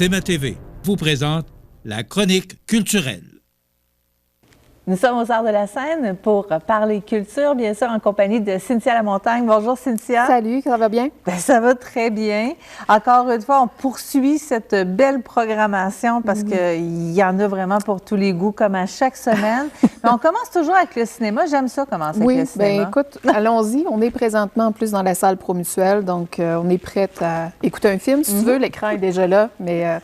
CMA TV vous présente la chronique culturelle. Nous sommes aux Arts de la Scène pour parler culture, bien sûr, en compagnie de Cynthia Lamontagne. Bonjour, Cynthia. Salut, ça va bien? Bien, ça va très bien. Encore une fois, on poursuit cette belle programmation parce qu'il y en a vraiment pour tous les goûts, comme à chaque semaine. Mais on commence toujours avec le cinéma. J'aime ça, commencer avec le cinéma. Oui, bien écoute, allons-y. On est présentement en plus dans la salle Promutuelle, donc on est prête à écouter un film. Si tu veux, l'écran est déjà là. Mais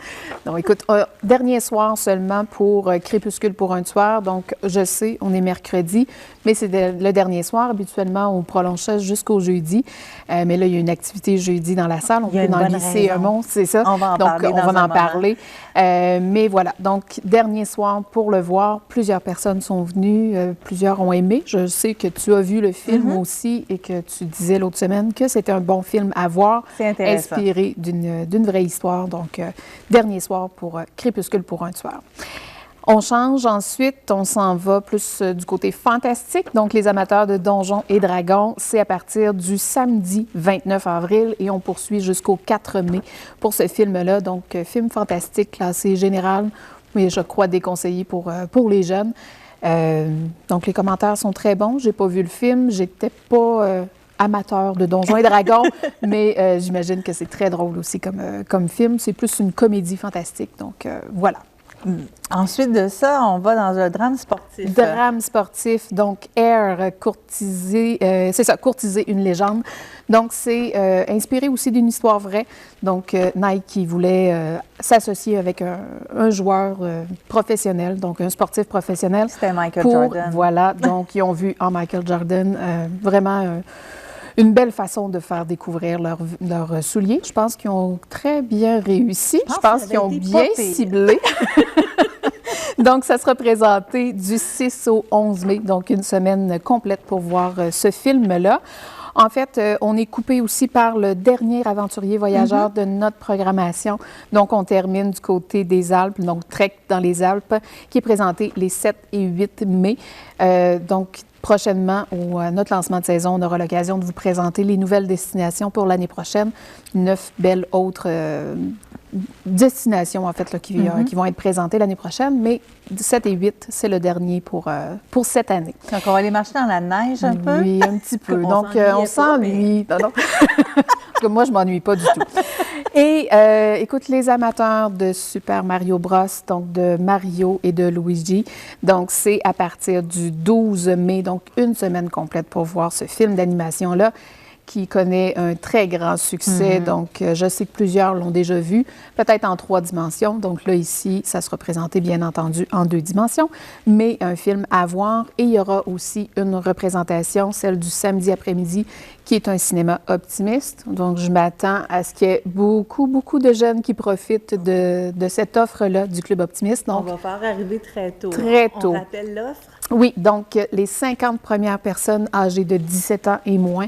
non, écoute, dernier soir seulement pour Crépuscule pour un tueur. Donc, je sais, on est mercredi, mais c'est le dernier soir. Habituellement, on prolonge ça jusqu'au jeudi. Mais là, il y a une activité jeudi dans la salle. On peut dans le lycée Mont, c'est ça. On va en donc, parler. On va en parler. Mais voilà, donc, dernier soir pour le voir. Plusieurs personnes sont venues, plusieurs ont aimé. Je sais que tu as vu le film aussi et que tu disais l'autre semaine que c'était un bon film à voir. C'est intéressant. Inspiré d'une vraie histoire. Donc, dernier soir pour Crépuscule pour un tueur. On change ensuite, on s'en va plus du côté fantastique. Donc, les amateurs de Donjons et Dragons, c'est à partir du samedi 29 avril et on poursuit jusqu'au 4 mai pour ce film-là. Donc, film fantastique classé général, mais je crois déconseillé pour les jeunes. Donc, les commentaires sont très bons. J'ai pas vu le film, j'étais pas amateur de Donjons et Dragons, mais j'imagine que c'est très drôle aussi comme film. C'est plus une comédie fantastique. Donc, voilà. Ensuite de ça, on va dans un drame sportif. Drame sportif, donc Air, courtiser, c'est ça, courtiser une légende. Donc, c'est inspiré aussi d'une histoire vraie. Donc, Nike qui voulait s'associer avec un joueur professionnel, donc un sportif professionnel. C'était Michael Jordan. Voilà, donc ils ont vu en Michael Jordan vraiment une belle façon de faire découvrir leurs souliers. Je pense qu'ils ont très bien réussi. Je pense qu'ils ont bien ciblé. Donc, ça sera présenté du 6 au 11 mai, donc une semaine complète pour voir ce film-là. En fait, on est coupé aussi par le dernier aventurier voyageur de notre programmation. Donc, on termine du côté des Alpes, donc Trek dans les Alpes, qui est présenté les 7 et 8 mai. Donc, prochainement, à notre lancement de saison, on aura l'occasion de vous présenter les nouvelles destinations pour l'année prochaine. 9 belles autres destinations, en fait, là, qui vont être présentées l'année prochaine. Mais 7 et 8, c'est le dernier pour cette année. Donc, on va aller marcher dans la neige un peu? Oui, un petit peu. Donc, on s'ennuie. Mais... Non. Moi, je ne m'ennuie pas du tout. Et écoute, les amateurs de Super Mario Bros, donc de Mario et de Luigi, donc c'est à partir du 12 mai, donc une semaine complète pour voir ce film d'animation-là qui connaît un très grand succès. Donc, je sais que plusieurs l'ont déjà vu, peut-être en 3 dimensions. Donc là, ici, ça sera présenté, bien entendu, en 2 dimensions, mais un film à voir. Et il y aura aussi une représentation, celle du samedi après-midi, qui est un cinéma optimiste. Donc, je m'attends à ce qu'il y ait beaucoup, beaucoup de jeunes qui profitent de cette offre-là du Club Optimiste. Donc, on va faire arriver très tôt. Très tôt. On rappelle l'offre? Oui, donc les 50 premières personnes âgées de 17 ans et moins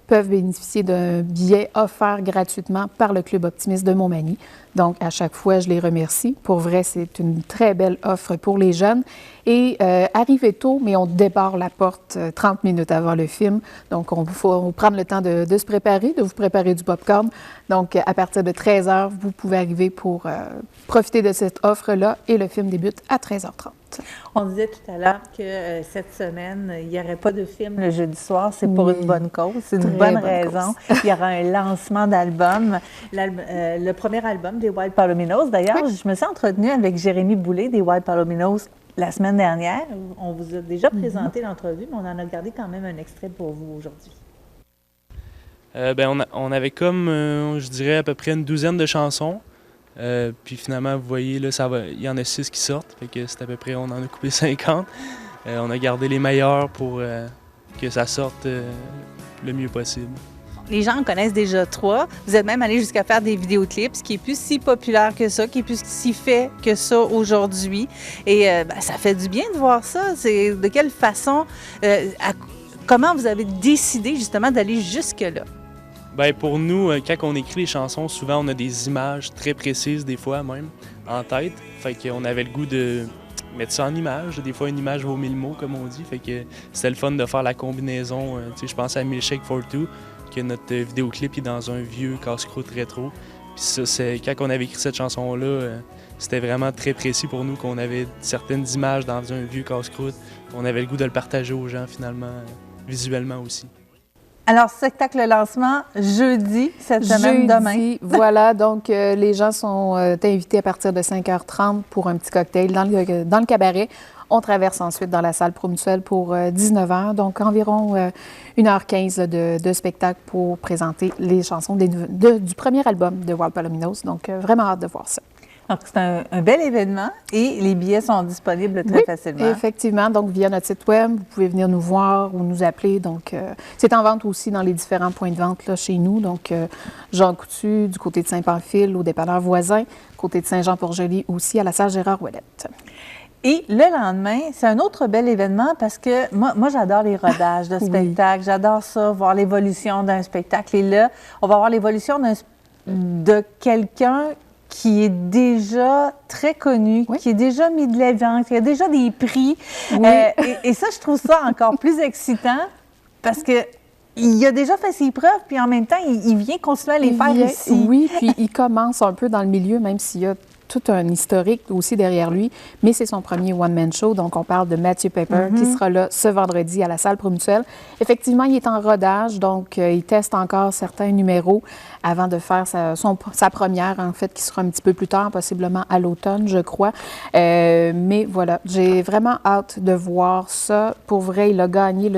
peuvent bénéficier d'un billet offert gratuitement par le Club Optimiste de Montmagny. Donc, à chaque fois, je les remercie. Pour vrai, c'est une très belle offre pour les jeunes. Et arrivez tôt, mais on débarre la porte 30 minutes avant le film. Donc, on faut prendre le temps de se préparer, de vous préparer du popcorn. Donc, à partir de 13 h, vous pouvez arriver pour profiter de cette offre-là et le film débute à 13h30. On disait tout à l'heure que cette semaine, il n'y aurait pas de film le jeudi soir. C'est pour une bonne cause. C'est une bonne raison. Il y aura un lancement d'album. Le premier album des Wild Palominos. D'ailleurs, je me suis entretenue avec Jérémy Boulay des Wild Palominos la semaine dernière. On vous a déjà présenté l'entrevue, mais on en a gardé quand même un extrait pour vous aujourd'hui. On avait comme, je dirais, à peu près une douzaine de chansons. Puis finalement, vous voyez, là, il y en a 6 qui sortent. Fait que c'est à peu près, on en a coupé 50. On a gardé les meilleurs pour que ça sorte le mieux possible. Les gens en connaissent déjà 3. Vous êtes même allé jusqu'à faire des vidéoclips, ce qui est plus si populaire que ça, qui est plus si fait que ça aujourd'hui. Et ça fait du bien de voir ça. C'est de quelle façon, comment vous avez décidé justement d'aller jusque-là? Bien, pour nous, quand on écrit les chansons, souvent on a des images très précises, des fois même, en tête. Fait qu'on avait le goût de mettre ça en image. Des fois, une image vaut 1000 mots, comme on dit. Fait que c'était le fun de faire la combinaison. Tu sais, je pense à Milkshake for Two, que notre vidéoclip est dans un vieux casse-croûte rétro. Puis ça, c'est quand on avait écrit cette chanson-là, c'était vraiment très précis pour nous, qu'on avait certaines images dans un vieux casse-croûte, qu'on avait le goût de le partager aux gens finalement, visuellement aussi. Alors, spectacle lancement jeudi, cette semaine, demain. Voilà, donc les gens sont invités à partir de 5h30 pour un petit cocktail dans le cabaret. On traverse ensuite dans la salle Promutuelle pour 19h, donc environ 1h15 de spectacle pour présenter les chansons du premier album de Wild Palominos. Donc, vraiment hâte de voir ça. Donc, c'est un bel événement et les billets sont disponibles très facilement. Effectivement. Donc, via notre site web, vous pouvez venir nous voir ou nous appeler. Donc, c'est en vente aussi dans les différents points de vente là, chez nous. Donc, Jean Coutu, du côté de Saint-Pamphile, au dépanneur voisin, côté de Saint-Jean-Port-Joli aussi, à la salle Gérard-Ouellette. Et le lendemain, c'est un autre bel événement parce que moi j'adore les rodages de spectacles. J'adore ça, voir l'évolution d'un spectacle. Et là, on va voir l'évolution de quelqu'un qui est déjà très connu, qui est déjà mis de l'avant, qui a déjà des prix. Et ça, je trouve ça encore plus excitant parce que il a déjà fait ses preuves, puis en même temps, il vient continuer à les faire ici. Oui, puis il commence un peu dans le milieu, même s'il y a tout un historique aussi derrière lui, mais c'est son premier one-man show. Donc, on parle de Mathieu Pepper qui sera là ce vendredi à la salle Promutuelle. Effectivement, il est en rodage, donc il teste encore certains numéros avant de faire sa première, en fait, qui sera un petit peu plus tard, possiblement à l'automne, je crois. Mais voilà, j'ai vraiment hâte de voir ça. Pour vrai, il a gagné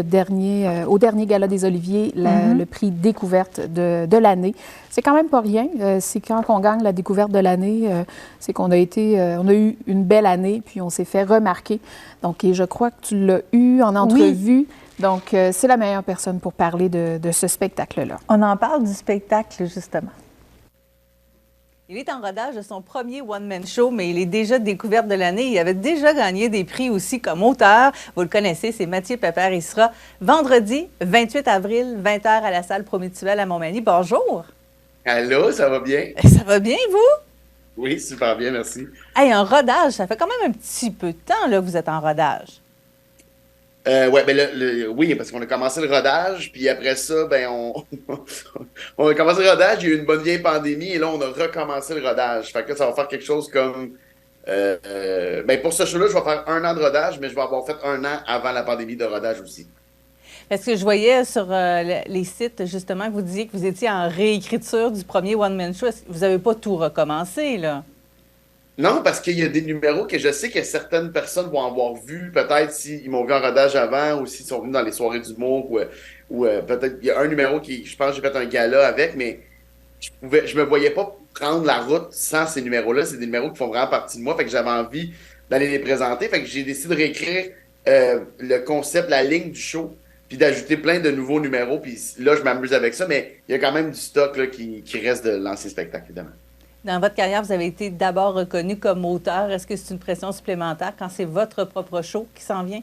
au dernier Gala des Oliviers le prix découverte de l'année. C'est quand même pas rien. C'est quand on gagne la découverte de l'année, c'est qu'on a eu une belle année, puis on s'est fait remarquer. Donc, et je crois que tu l'as eu en entrevue. Oui. Donc, c'est la meilleure personne pour parler de ce spectacle-là. On en parle du spectacle, justement. Il est en rodage de son premier one-man show, mais il est déjà découverte de l'année. Il avait déjà gagné des prix aussi comme auteur. Vous le connaissez, c'est Mathieu Pepper. Il sera vendredi 28 avril, 20h à la salle Promutuelle à Montmagny. Bonjour! Allô, ça va bien? Ça va bien, vous? Oui, super bien, merci. Hey, un rodage, ça fait quand même un petit peu de temps là, que vous êtes en rodage. Oui, oui, parce qu'on a commencé le rodage, puis après ça, on a commencé le rodage, il y a eu une bonne vieille pandémie, et là, on a recommencé le rodage. Fait que ça va faire quelque chose comme... pour ce show-là, je vais faire 1 an de rodage, mais je vais avoir fait 1 an avant la pandémie de rodage aussi. Parce que je voyais sur les sites, justement, que vous disiez que vous étiez en réécriture du premier one-man show. Vous n'avez pas tout recommencé, là? Non, parce qu'il y a des numéros que je sais que certaines personnes vont avoir vu, peut-être s'ils m'ont vu en rodage avant ou s'ils sont venus dans les soirées d'humour ou peut-être il y a un numéro qui, je pense, j'ai fait un gala avec, mais je me voyais pas prendre la route sans ces numéros-là. C'est des numéros qui font vraiment partie de moi, fait que j'avais envie d'aller les présenter, fait que j'ai décidé de réécrire le concept, la ligne du show, puis d'ajouter plein de nouveaux numéros, puis là, je m'amuse avec ça, mais il y a quand même du stock là, qui reste de l'ancien spectacle, évidemment. Dans votre carrière, vous avez été d'abord reconnu comme auteur. Est-ce que c'est une pression supplémentaire quand c'est votre propre show qui s'en vient?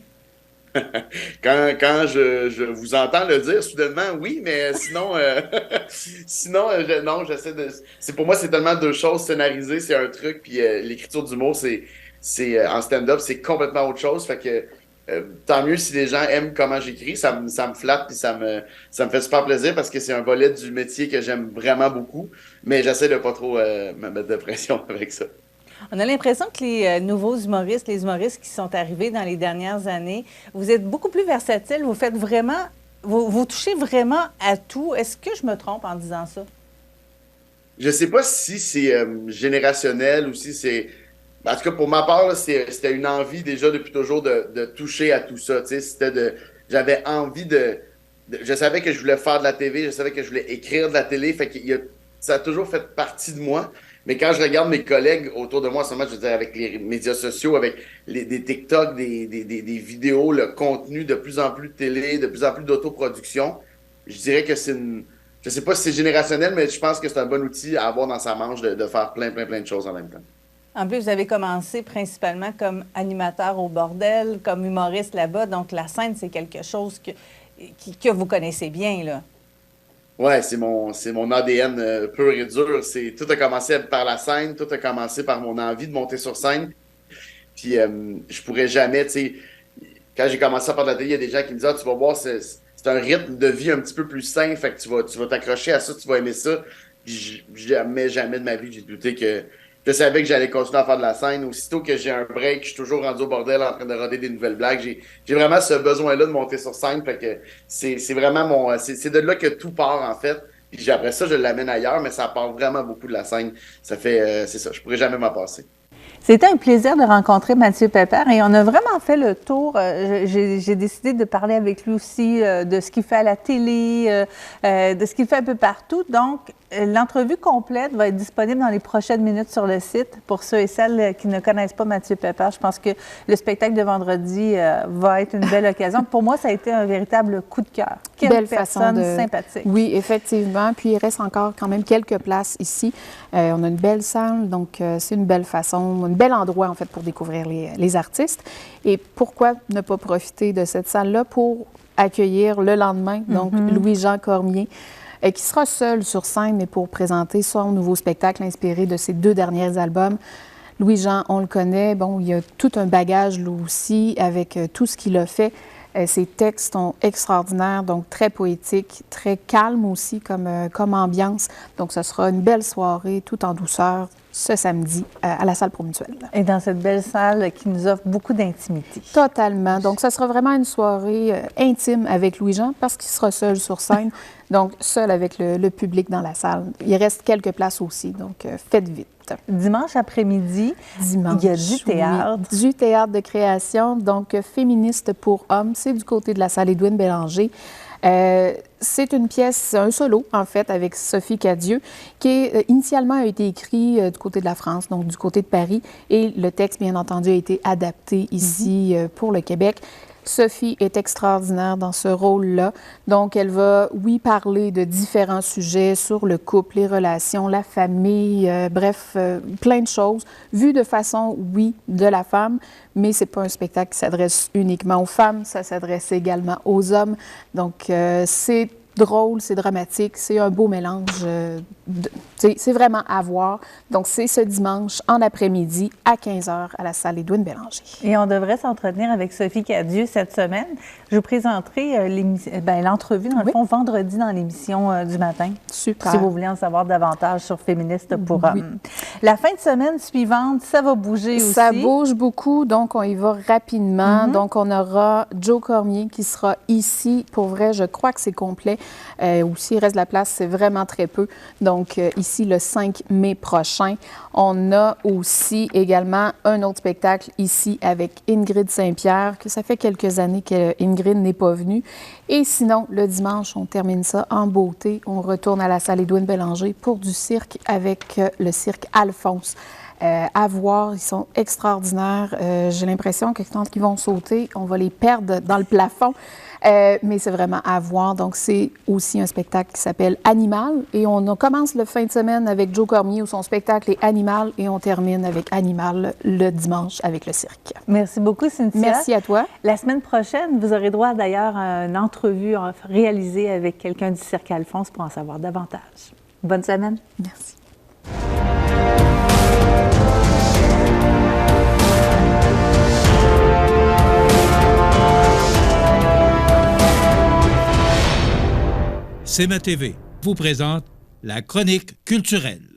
Quand je vous entends le dire, soudainement, oui, mais sinon, non, j'essaie de... Pour moi, c'est tellement deux choses. Scénariser, c'est un truc, puis l'écriture d'humour, c'est en stand-up, c'est complètement autre chose. Fait que tant mieux si les gens aiment comment j'écris, ça me flatte puis ça me fait super plaisir parce que c'est un volet du métier que j'aime vraiment beaucoup, mais j'essaie de pas trop me mettre de pression avec ça. On a l'impression que les nouveaux humoristes, les humoristes qui sont arrivés dans les dernières années, vous êtes beaucoup plus versatiles, vous faites vraiment, vous touchez vraiment à tout. Est-ce que je me trompe en disant ça? Je sais pas si c'est générationnel ou si c'est... En tout cas, pour ma part, c'était une envie déjà depuis toujours de toucher à tout ça. J'avais envie je savais que je voulais faire de la TV, je savais que je voulais écrire de la télé. Fait que ça a toujours fait partie de moi. Mais quand je regarde mes collègues autour de moi, seulement, je veux dire, avec les médias sociaux, avec des TikTok, des vidéos, le contenu de plus en plus de télé, de plus en plus d'autoproduction, je dirais que c'est une... Je sais pas si c'est générationnel, mais je pense que c'est un bon outil à avoir dans sa manche de faire plein de choses en même temps. En plus, vous avez commencé principalement comme animateur au bordel, comme humoriste là-bas. Donc, la scène, c'est quelque chose que vous connaissez bien, là. Ouais, c'est mon ADN pur et dur. Tout a commencé par la scène, tout a commencé par mon envie de monter sur scène. Puis, je pourrais jamais, tu sais, quand j'ai commencé à faire de la télé, il y a des gens qui me disent « Ah, tu vas voir, c'est un rythme de vie un petit peu plus sain, fait que tu vas t'accrocher à ça, tu vas aimer ça. » jamais de ma vie, j'ai douté que je savais que j'allais continuer à faire de la scène. Aussitôt que j'ai un break, je suis toujours rendu au bordel en train de roder des nouvelles blagues. J'ai vraiment ce besoin-là de monter sur scène. Fait que c'est vraiment c'est de là que tout part, en fait. Puis après ça, je l'amène ailleurs, mais ça part vraiment beaucoup de la scène. Ça fait, c'est ça, je pourrais jamais m'en passer. C'était un plaisir de rencontrer Mathieu Pepper et on a vraiment fait le tour. J'ai décidé de parler avec lui aussi de ce qu'il fait à la télé, de ce qu'il fait un peu partout. Donc, l'entrevue complète va être disponible dans les prochaines minutes sur le site. Pour ceux et celles qui ne connaissent pas Mathieu Pepper, je pense que le spectacle de vendredi va être une belle occasion. Pour moi, ça a été un véritable coup de cœur. Quelle belle personne sympathique. Oui, effectivement. Puis il reste encore quand même quelques places ici. On a une belle salle, donc c'est une belle façon, un bel endroit en fait pour découvrir les artistes. Et pourquoi ne pas profiter de cette salle-là pour accueillir le lendemain, donc Louis-Jean Cormier, qui sera seul sur scène, mais pour présenter son nouveau spectacle inspiré de ses 2 derniers albums. Louis-Jean, on le connaît, bon, il y a tout un bagage, lui aussi, avec tout ce qu'il a fait. Ses textes sont extraordinaires, donc très poétiques, très calmes aussi comme ambiance. Donc, ce sera une belle soirée, tout en douceur, ce samedi à la salle Promutuelle. Et dans cette belle salle qui nous offre beaucoup d'intimité. Totalement. Donc, ce sera vraiment une soirée intime avec Louis-Jean parce qu'il sera seul sur scène, donc seul avec le public dans la salle. Il reste quelques places aussi, donc faites vite. Dimanche après-midi, il y a du théâtre. Oui, du théâtre de création, donc féministe pour hommes. C'est du côté de la salle Édouine Bélanger. C'est une pièce, un solo, en fait, avec Sophie Cadieux, qui initialement a été écrit du côté de la France, donc du côté de Paris, et le texte, bien entendu, a été adapté ici pour le Québec. Sophie est extraordinaire dans ce rôle-là. Donc, elle va, oui, parler de différents sujets sur le couple, les relations, la famille, bref, plein de choses, vues de façon, oui, de la femme, mais c'est pas un spectacle qui s'adresse uniquement aux femmes, ça s'adresse également aux hommes. Donc, c'est drôle, c'est dramatique, c'est un beau mélange. C'est vraiment à voir. Donc, c'est ce dimanche en après-midi à 15h à la salle Édouine Bélanger. Et on devrait s'entretenir avec Sophie Cadieux cette semaine. Je vous présenterai l'entrevue, dans le fond, vendredi dans l'émission du matin. Super. Si vous voulez en savoir davantage sur Féministe pour hommes. La fin de semaine suivante, ça va bouger aussi. Ça bouge beaucoup, donc on y va rapidement. Donc, on aura Joe Cormier qui sera ici. Pour vrai, je crois que c'est complet. Ou s'il reste de la place, c'est vraiment très peu. Donc, ici, le 5 mai prochain. On a aussi également un autre spectacle ici avec Ingrid Saint-Pierre, que ça fait quelques années qu'Ingrid n'est pas venue. Et sinon, le dimanche, on termine ça en beauté. On retourne à la salle Édouine Bélanger pour du cirque avec le cirque Alphonse. À voir, ils sont extraordinaires. J'ai l'impression que quand ils vont sauter, on va les perdre dans le plafond. Mais c'est vraiment à voir. Donc, c'est aussi un spectacle qui s'appelle Animal. Et on commence le fin de semaine avec Joe Cormier où son spectacle est Animal et on termine avec Animal le dimanche avec le cirque. Merci beaucoup, Cynthia. Merci à toi. La semaine prochaine, vous aurez droit d'ailleurs à une entrevue réalisée avec quelqu'un du cirque Alphonse pour en savoir davantage. Bonne semaine. Merci. CMA TV vous présente la chronique culturelle.